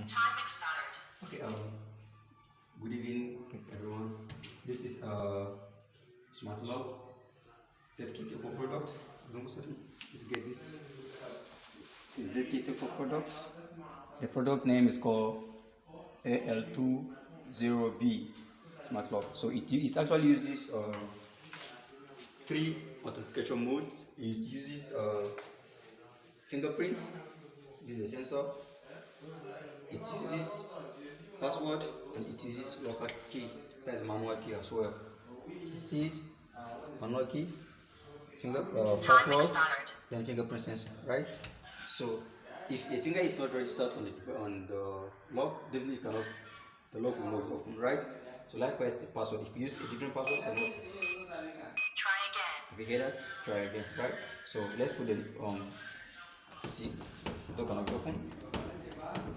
Time expired. Okay, good evening everyone. This is smart lock ZK Topo product. Let's get this. This ZK Topo product. The product name is called AL20B smart lock. So it actually uses three authentication modes. It uses fingerprint. This is a sensor. It uses password and it uses local key. That is manual key as well. You see it? Manual key, password, then fingerprint sensor, right? So if a finger is not registered on the lock, definitely the lock will not open, right? So likewise the password. If you use a different password, the lock. Try again. If you get that, try again, right? So let's put the see, the door cannot be open. It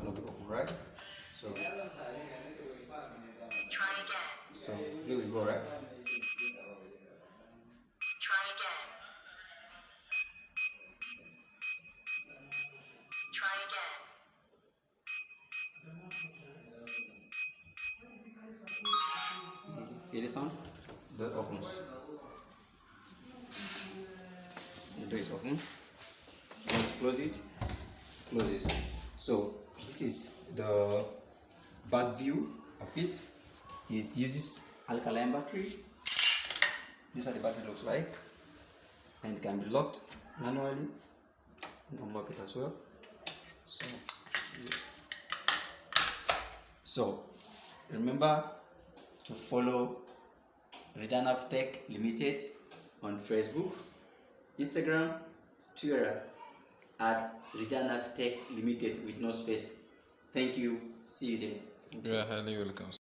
cannot be open, right? So Try again. so here we go, right? Try again. Try again. Hear the sound? The door opens. The door is open. Once you close it, closes. So this is the back view of it. It uses alkaline battery. This is how the battery looks like, and it can be locked manually and unlock it as well. So remember to follow Biometric Tech Limited on Facebook, Instagram, Twitter at Biometric Tech Limited with no space. Thank you. See you there. You are highly welcome.